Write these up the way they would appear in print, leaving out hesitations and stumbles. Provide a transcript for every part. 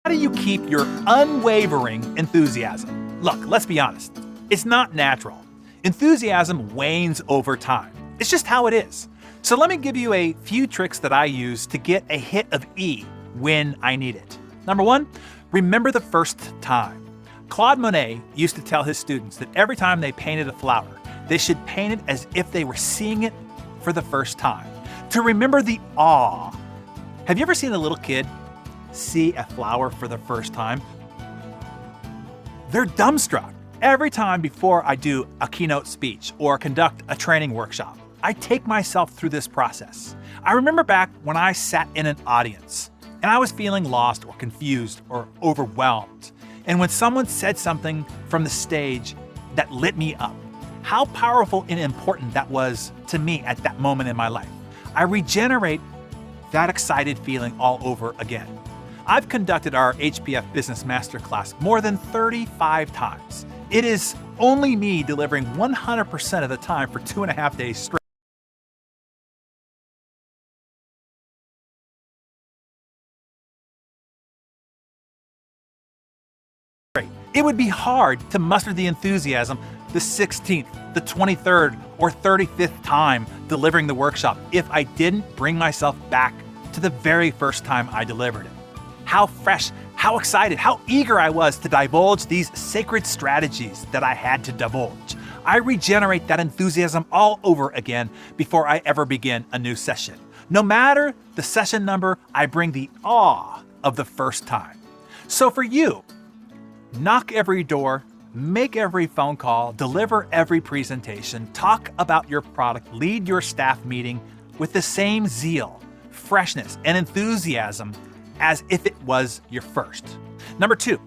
How do you keep your unwavering enthusiasm? Look, let's be honest. It's not natural. Enthusiasm wanes over time. It's just how it is. So let me give you a few tricks that I use to get a hit of E when I need it. Number one, remember the first time. Claude Monet used to tell his students that every time they painted a flower, they should paint it as if they were seeing it for the first time. To remember the awe. Have you ever seen a little kid see a flower for the first time? They're dumbstruck. Every time before I do a keynote speech or conduct a training workshop, I take myself through this process. I remember back when I sat in an audience and I was feeling lost or confused or overwhelmed. And when someone said something from the stage that lit me up, how powerful and important that was to me at that moment in my life. I regenerate that excited feeling all over again. I've conducted our HPF Business Masterclass more than 35 times. It is only me delivering 100% of the time for 2.5 days straight. It would be hard to muster the enthusiasm the 16th, the 23rd, or 35th time delivering the workshop if I didn't bring myself back to the very first time I delivered it. How fresh, how excited, how eager I was to divulge these sacred strategies that I had to divulge. I regenerate that enthusiasm all over again before I ever begin a new session. No matter the session number, I bring the awe of the first time. So for you, knock every door, make every phone call, deliver every presentation, talk about your product, lead your staff meeting with the same zeal, freshness, and enthusiasm as if it was your first. Number two,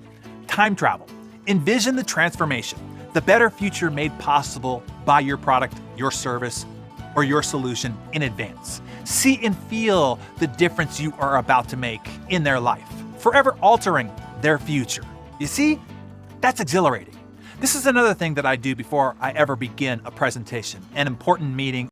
time travel. Envision the transformation, the better future made possible by your product, your service, or your solution in advance. See and feel the difference you are about to make in their life, forever altering their future. You see, that's exhilarating. This is another thing that I do before I ever begin a presentation, an important meeting,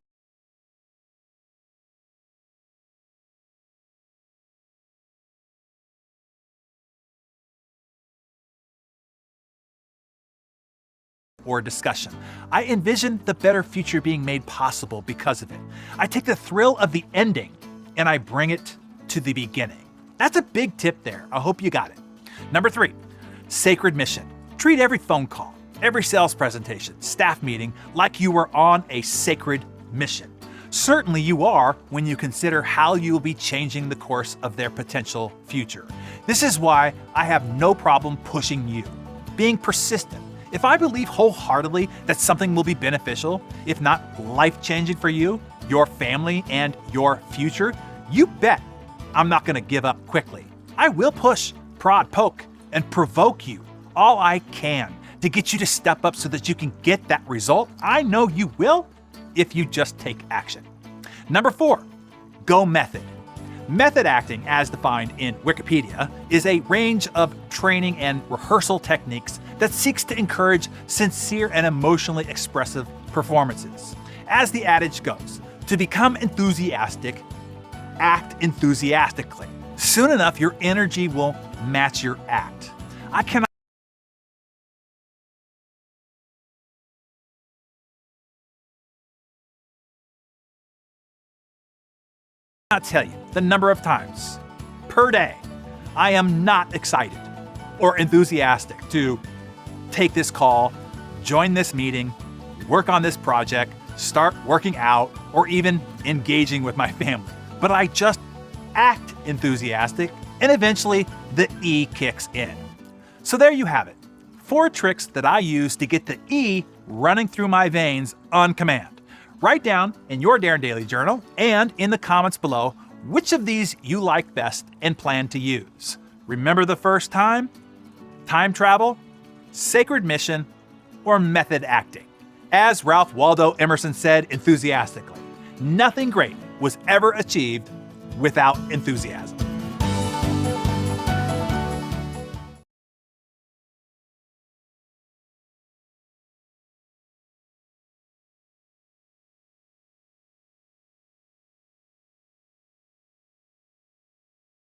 or discussion. I envision the better future being made possible because of it. I take the thrill of the ending and I bring it to the beginning. That's a big tip there. I hope you got it. Number three, sacred mission. Treat every phone call, every sales presentation, staff meeting like you were on a sacred mission. Certainly you are when you consider how you will be changing the course of their potential future. This is why I have no problem pushing you, being persistent. If I believe wholeheartedly that something will be beneficial, if not life-changing for you, your family, and your future, you bet I'm not going to give up quickly. I will push, prod, poke, and provoke you all I can to get you to step up so that you can get that result. I know you will if you just take action. Number four, go method. Method acting, as defined in Wikipedia, is a range of training and rehearsal techniques that seeks to encourage sincere and emotionally expressive performances. As the adage goes, to become enthusiastic, act enthusiastically. Soon enough, your energy will match your act. I cannot tell you the number of times per day I am not excited or enthusiastic to take this call, join this meeting, work on this project, start working out, or even engaging with my family. But I just act enthusiastic, and eventually the E kicks in. So there you have it. 4 tricks that I use to get the E running through my veins on command. Write down in your Darren Daily Journal and in the comments below which of these you like best and plan to use. Remember the first time? Time travel? Sacred mission? Or method acting? As Ralph Waldo Emerson said enthusiastically, nothing great was ever achieved without enthusiasm.